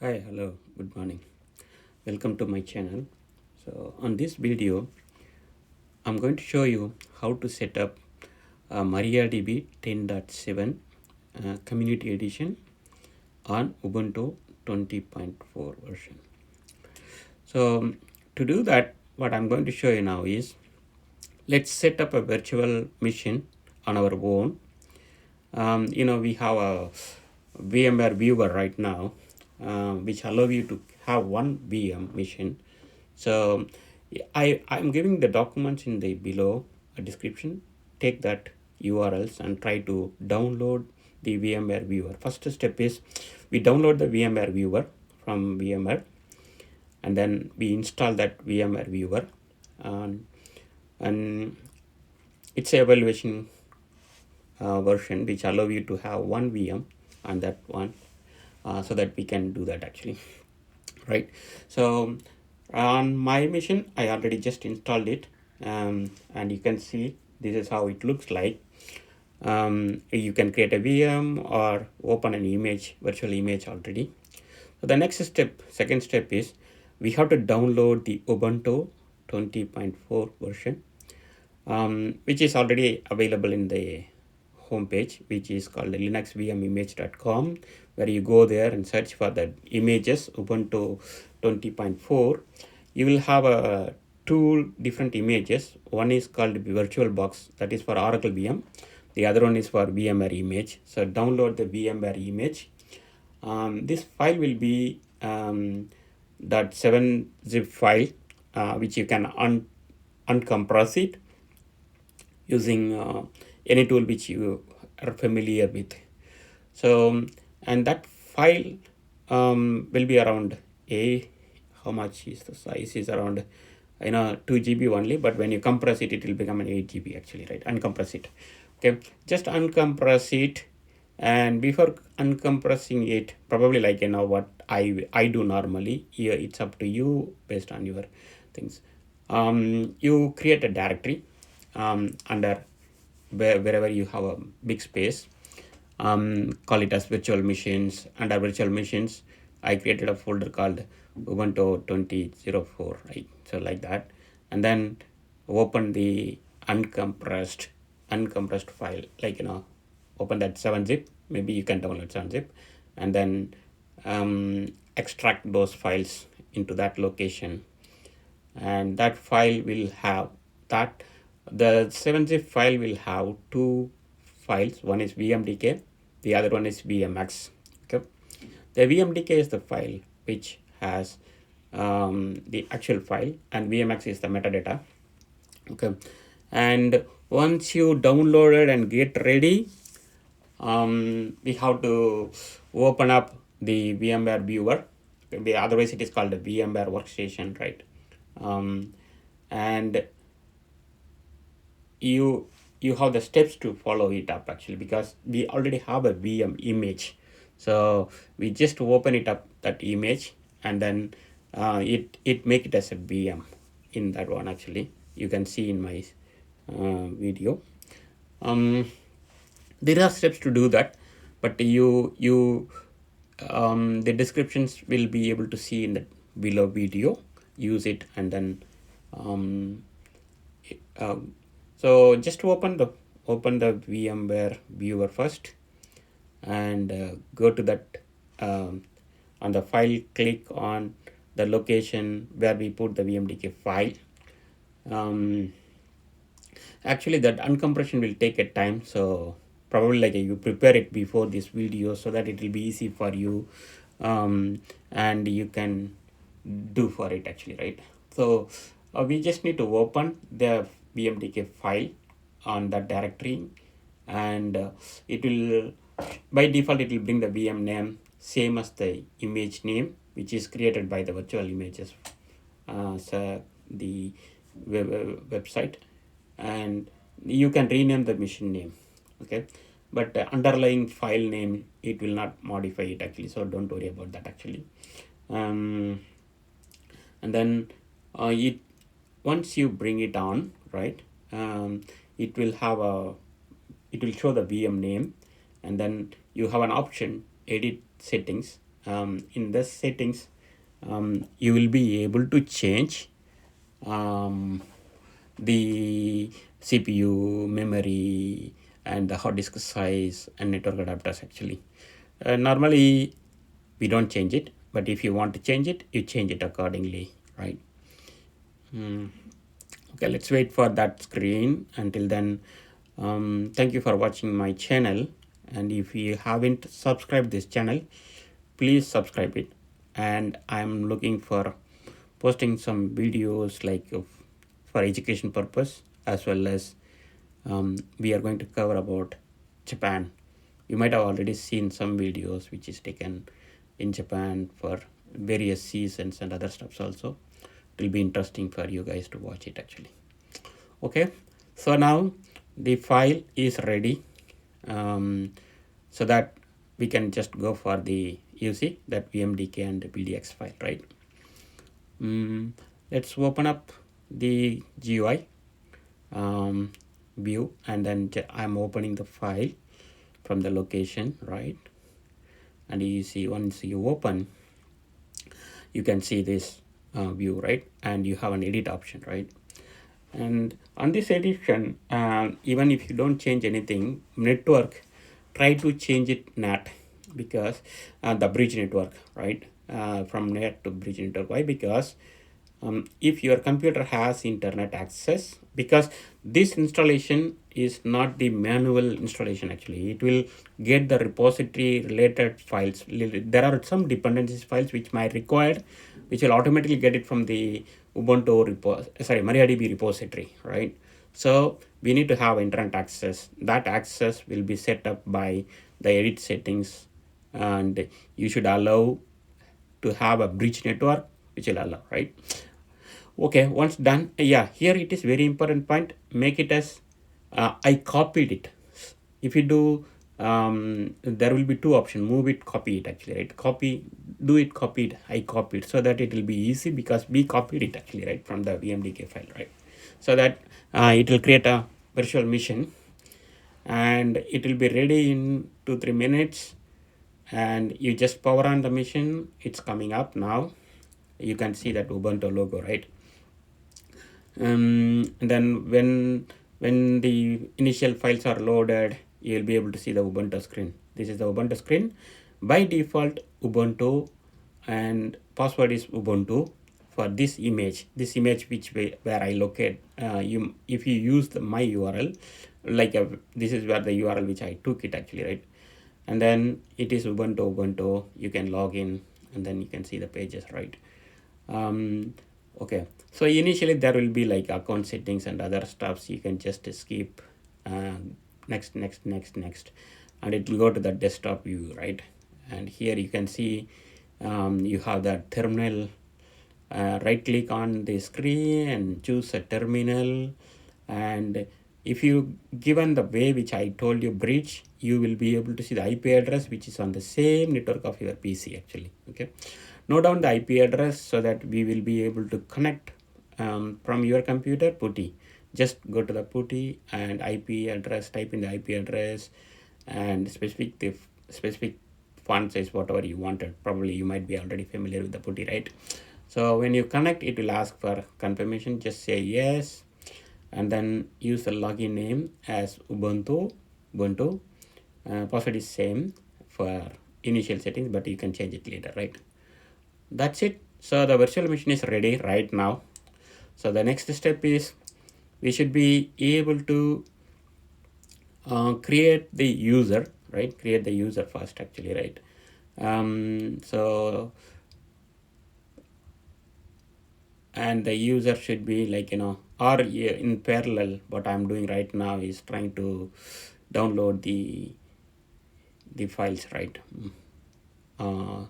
Hi, hello, good morning. Welcome to my channel. So on this video, I'm going to show you how to set up Mariadb 10.7 Community Edition on Ubuntu 20.4 version. So to do that, what I'm going to show you now is, let's set up a virtual machine on our own. We have a VMware viewer right now, which allow you to have one VM machine. So I'm giving the documents in the below description. Take that URLs and try to download the VMware viewer. First step is we download the VMware viewer from VMware, and then we install that VMware viewer, and it's an evaluation version which allow you to have one VM on that one, so that we can do that actually, right? So on my machine, I already just installed it, and you can see this is how it looks like. You can create a VM or open an image, virtual image already. So the next step, second step is we have to download the Ubuntu 20.4 version, which is already available in the homepage, which is called linuxvmimage.com, where you go there and search for the images Ubuntu 20.4. You will have two different images. One is called VirtualBox, that is for Oracle VM. The other one is for VMware image. So download the VMware image. This file will be that 7-zip file, which you can uncompress it using any tool which you are familiar with. So, and that file will be around how much is the size? Is around 2 GB only, but when you compress it, it will become an 8 GB actually, right? Uncompress it. Okay, just uncompress it, and before uncompressing it, probably like what I do normally. Here it's up to you based on your things. You create a directory under wherever you have a big space. Call it as virtual machines. Under virtual machines, I created a folder called Ubuntu 20.04, right? So like that, and then open the uncompressed file, open that 7-zip. Maybe you can download 7-zip, and then extract those files into that location, and that file will have that. The 7-zip file will have two files. One is VMDK, the other one is VMX. Okay, the VMDK is the file which has the actual file, and VMX is the metadata. Okay, and once you download it and get ready, we have to open up the VMware viewer. Otherwise it is called a VMware workstation, right? And you have the steps to follow it up actually, because we already have a VM image. So we just open it up, that image, and then it make it as a VM in that one actually. You can see in my video. There are steps to do that, but the descriptions will be able to see in the below video. Use it, and then so just open the VMware viewer first, and go to that, on the file, click on the location where we put the VMDK file. Actually that uncompression will take a time, so probably you prepare it before this video so that it will be easy for you, and you can do for it actually, right? So we just need to open the VMDK file on that directory, and it will, by default it will bring the VM name same as the image name, which is created by the virtual images, so the website, and you can rename the machine name. Okay, but underlying file name, it will not modify it actually, so don't worry about that actually. And then it once you bring it on, right, it will show the VM name, and then you have an option, edit settings. in the settings, you will be able to change the CPU, memory, and the hard disk size and network adapters actually. Normally, we don't change it, but if you want to change it, you change it accordingly, right? Okay, let's wait for that screen. Until then, thank you for watching my channel, and if you haven't subscribed this channel, please subscribe it. And I'm looking for posting some videos like for education purpose, as well as we are going to cover about Japan. You might have already seen some videos which is taken in Japan for various seasons and other stuffs also. It will be interesting for you guys to watch it actually. Okay, so now the file is ready, so that we can just go for the UC, that VMDK and the PDX file, right? Let's open up the GUI view, and then I'm opening the file from the location, right? And you see, once you open, you can see this view, right? And you have an edit option, right? And on this edition, even if you don't change anything, network, try to change it NAT, because the bridge network, right? From NAT to bridge network. Why? Because if your computer has internet access, because this installation is not the manual installation actually, it will get the repository related files. There are some dependencies files which might require, which will automatically get it from the Ubuntu Mariadb repository, right? So we need to have internet access. That access will be set up by the edit settings, and you should allow to have a bridge network, which will allow, right? Okay, once done, yeah, here it is very important point. Make it as I copied it. If you do, there will be two options: move it, copy it actually, right? Copy, do it, copied, I copied, so that it will be easy, because we copied it actually, right, from the VMDK file, right? So that it will create a virtual machine, and it will be ready in 2-3 minutes. And you just power on the machine, it's coming up now. You can see that Ubuntu logo, right? And then when the initial files are loaded, you'll be able to see the Ubuntu screen. This is the Ubuntu screen. By default, Ubuntu, and password is Ubuntu for this image which where I locate. If you use my URL, like this is where the URL which I took it actually, right? And then it is Ubuntu. You can log in, and then you can see the pages, right? Okay, so initially there will be like account settings and other stuffs. You can just skip, next, and it will go to the desktop view, right? And here you can see you have that terminal. Right click on the screen and choose a terminal, and if you given the way which I told you, bridge, you will be able to see the IP address which is on the same network of your PC actually. Okay, note down the IP address so that we will be able to connect from your computer. PuTTY, just go to the PuTTY and IP address, type in the IP address and specific font size, whatever you wanted. Probably you might be already familiar with the PuTTY, right? So when you connect, it will ask for confirmation. Just say yes, and then use the login name as Ubuntu. Password is same for initial settings, but you can change it later, right? That's it. So the virtual machine is ready right now. So the next step is we should be able to create the user, right? Create the user first actually, right? So and the user should be like, or in parallel, what I'm doing right now is trying to download the files, right? So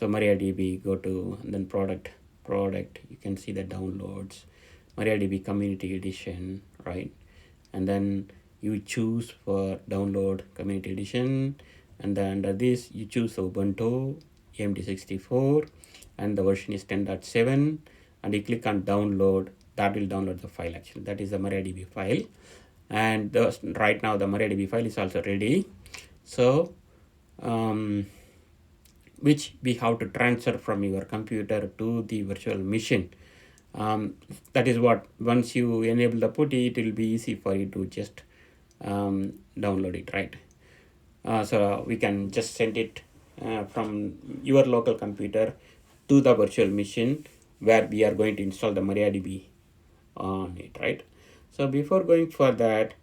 Mariadb, go to, and then product, you can see the downloads, Mariadb community edition, right? And then you choose for download community edition, and then under this you choose Ubuntu AMD64, and the version is 10.7, and you click on download. That will download the file actually. That is the Mariadb file, and right now the Mariadb file is also ready. So which we have to transfer from your computer to the virtual machine. That is what, once you enable the putty, it will be easy for you to just download it, right? So we can just send it from your local computer to the virtual machine where we are going to install the Mariadb on it, right? So before going for that,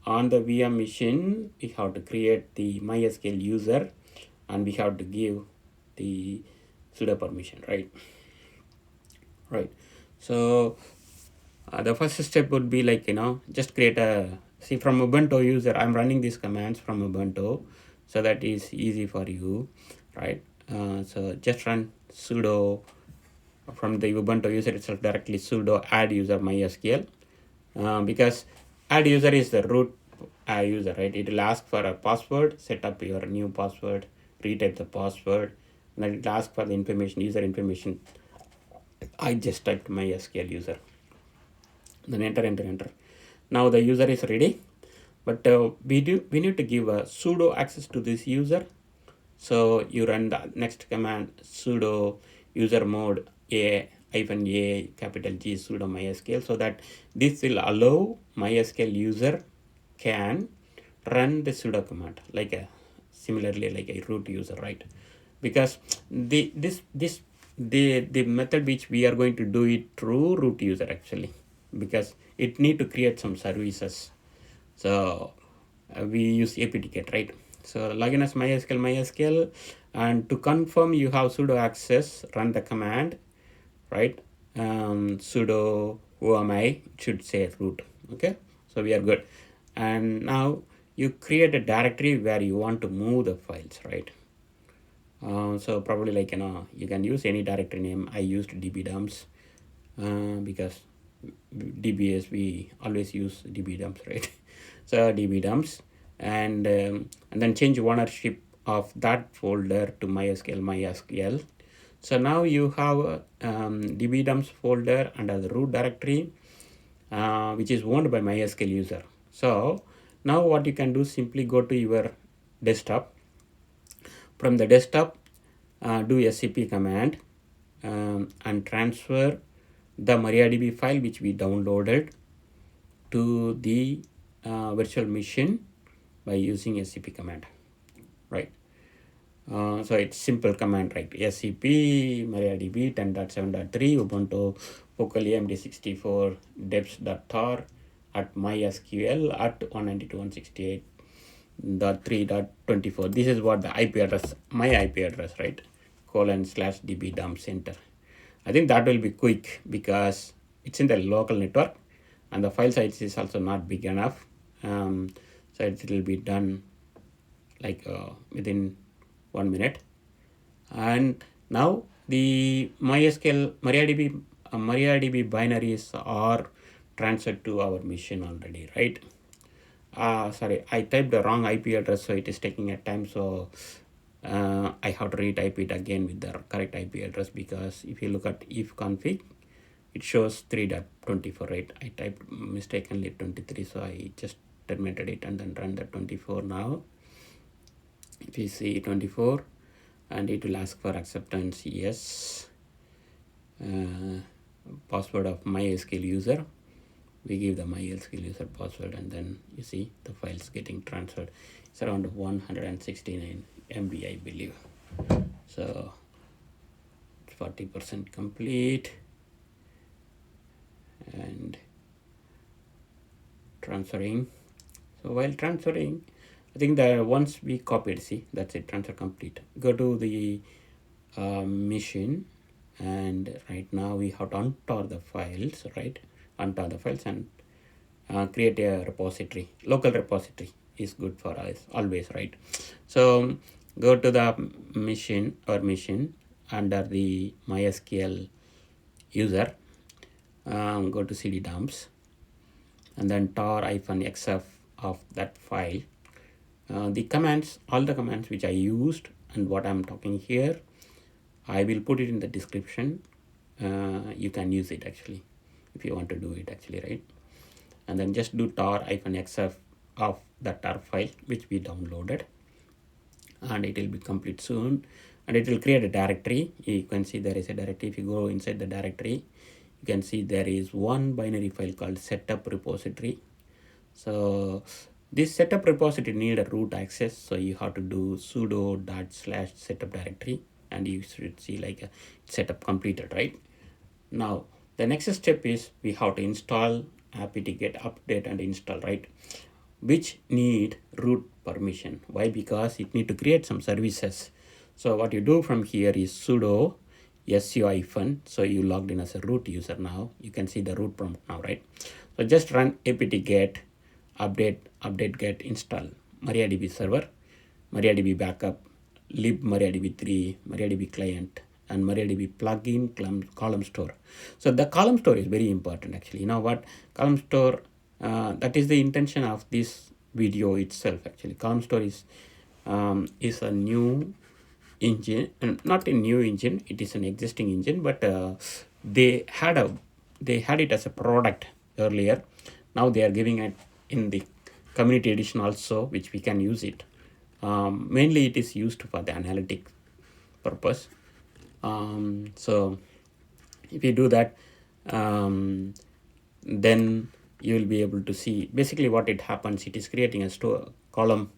on the VM machine, we have to create the MySQL user and we have to give the sudo permission, right? Right. So the first step would be like, just create see from Ubuntu user, I'm running these commands from Ubuntu, so that is easy for you, right? So just run sudo from the Ubuntu user itself directly, sudo add user MySQL, because add user is the root user, right? It will ask for a password, set up your new password, retype the password, and then it will ask for the information, user information. I just typed MySQL user, then enter. Now the user is ready, but we need to give a sudo access to this user. So you run the next command, sudo user mode a capital G sudo MySQL, so that this will allow MySQL user can run the sudo command similarly like a root user, right? Because the method which we are going to do it through root user actually, because it need to create some services. So we use apt-get, right? So login as MySQL, and to confirm you have sudo access, run the command, right? Sudo who am I, should say root. Okay, so we are good. And now you create a directory where you want to move the files, right? So probably you can use any directory name. I used dbdumps because DBS we always use dbdumps, right? So dbdumps, and then change ownership of that folder to MySQL. So now you have dbdumps folder under the root directory, which is owned by MySQL user. So now what you can do, simply go to your desktop. From the desktop, do scp command and transfer the Mariadb file which we downloaded to the virtual machine by using scp command, right? So it's simple command, right? scp mariadb 10.7.3 ubuntu focal amd64 deps.tar at mysql at 192.168.3.24. This is what the IP address, my IP address, right? :/db center. I think that will be quick because it's in the local network and the file size is also not big enough. So it will be done within 1 minute. And now the MySQL Mariadb binaries are transferred to our machine already, right? Sorry, I typed the wrong IP address, so it is taking a time. So I have to retype it again with the correct IP address, because if you look at if config, it shows 3.24, right? I typed mistakenly 23, so I just terminated it and then run the 24 now. If you see 24, and it will ask for acceptance, yes. Password of MySQL user. We give the MySQL user password, and then you see the files getting transferred. It's around 169 MB, I believe. So 40% complete, and transferring. So while transferring, I think that once we copied, see, that's it, transfer complete. Go to the machine, and right now we have to untar the files, right? Untar the files and create a repository. Local repository is good for us always, right? So go to the machine under the MySQL user, go to cd dumps, and then tar-xf of that file. The commands, all the commands which I used and what I'm talking here, I will put it in the description. You can use it actually if you want to do it actually, right? And then just do tar-xf of that tar file which we downloaded, and it will be complete soon. and it will create a directory. You can see there is a directory. If you go inside the directory, you can see there is one binary file called setup repository. So this setup repository need a root access, so you have to do sudo/setup directory, and you should see like a setup completed, right? Now the next step is we have to install apt-get update and install, right? Which need root permission. Why? Because it need to create some services. So what you do from here is sudo su-, so you logged in as a root user now. You can see the root prompt now, right? So just run apt-get update get install Mariadb server, Mariadb backup, lib Mariadb 3, Mariadb client, and Mariadb plugin Columnstore. So the Columnstore is very important actually. You know what? Columnstore, that is the intention of this video itself actually. Columnstore is a new engine, and not a new engine, it is an existing engine, but they had it as a product earlier. Now they are giving it in the community edition also, which we can use it. Mainly it is used for the analytic purpose. So if you do that, then you will be able to see basically what it happens. It is creating a column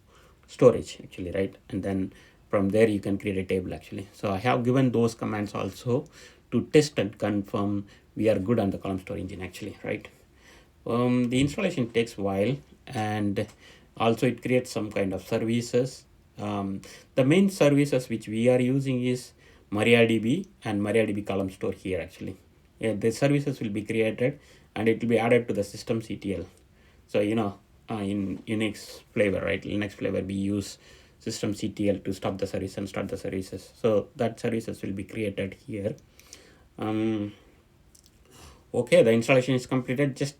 storage actually, right? And then from there you can create a table actually. So I have given those commands also to test and confirm we are good on the Columnstore engine actually, right? The installation takes a while, and also it creates some kind of services. The main services which we are using is Mariadb and Mariadb Columnstore here actually. Yeah, the services will be created and it will be added to the systemctl. So you know, in Unix flavor, right? Linux flavor, we use systemctl to stop the service and start the services. So that services will be created here. Okay, the installation is completed. Just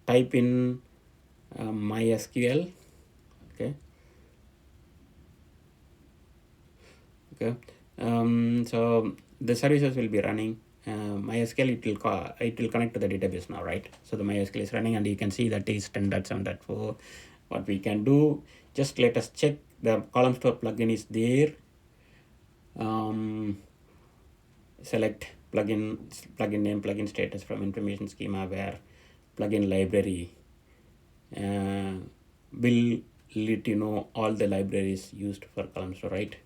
type in MySQL. Okay. So the services will be running. MySQL, it will connect to the database now, right? So the MySQL is running, and you can see that is 10.7.4. What we can do, just let us check the Columnstore plugin is there. Select plugin name, plugin status from information schema, where plugin library will let you know all the libraries used for Columnstore, right?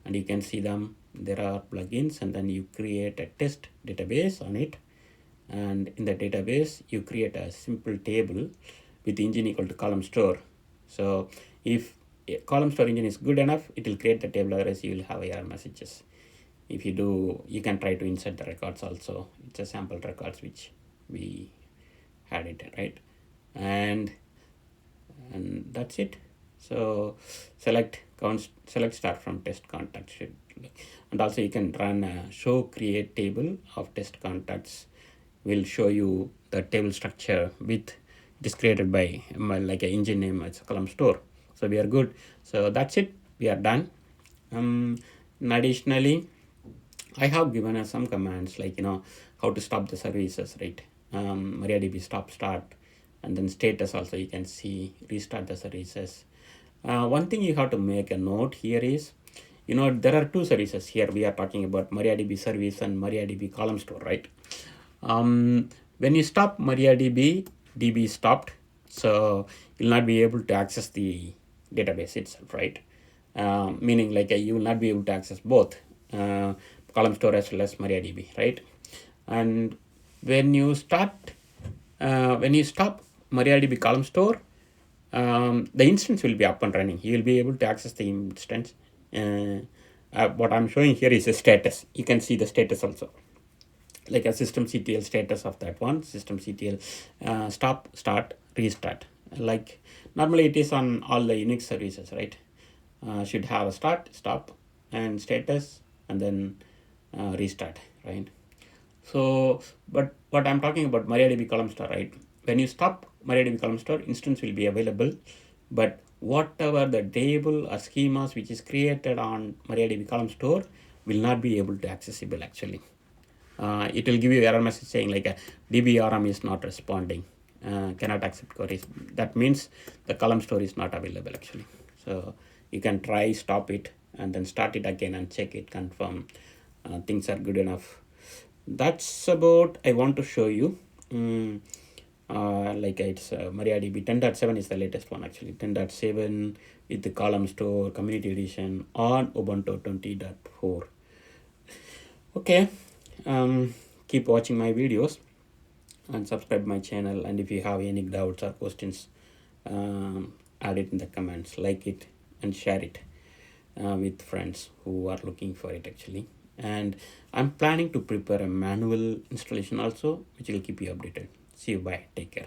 And you can see them. There are plugins, and then you create a test database on it, and in the database you create a simple table with engine equal to Columnstore. So if Columnstore engine is good enough, it will create the table, otherwise you will have error messages. If you do, you can try to insert the records also. It's a sample records which we had it, right? And that's it. So select start from test contacts, and also you can run a show create table of test contacts. Will show you the table structure with it is created by like an engine name. It's a Columnstore. So we are good. So that's it. We are done. Additionally, I have given us some commands like, you know, how to stop the services, right? Mariadb start, and then status also you can see restart the services. One thing you have to make a note here is, you know, there are two services here. We are talking about Mariadb service and Mariadb Columnstore, right? When you stop Mariadb, DB stopped, so you'll not be able to access the database itself, right? Meaning like you will not be able to access both Columnstore as well as Mariadb, right? And when you stop Mariadb Columnstore, the instance will be up and running. You will be able to access the instance. What I'm showing here is a status. You can see the status also, like a systemctl status of that one. Systemctl stop, start, restart. Like normally it is on all the Unix services, right? Should have a start, stop, and status, and then restart, right? So, but what I'm talking about Mariadb Columnstore, right? When you stop Mariadb Columnstore, instance will be available, but whatever the table or schemas which is created on Mariadb Columnstore will not be able to accessible actually. It will give you error message saying like a dbrm is not responding, cannot accept queries. That means the Columnstore is not available actually. So you can try stop it and then start it again and check it, confirm things are good enough. That's about I want to show you. Like it's Mariadb 10.7 is the latest one actually. 10.7 with the Columnstore community edition on Ubuntu 20.4. Okay, keep watching my videos and subscribe my channel, and if you have any doubts or questions, add it in the comments, like it and share it with friends who are looking for it actually. And I'm planning to prepare a manual installation also, which will keep you updated. See you, bye, take care.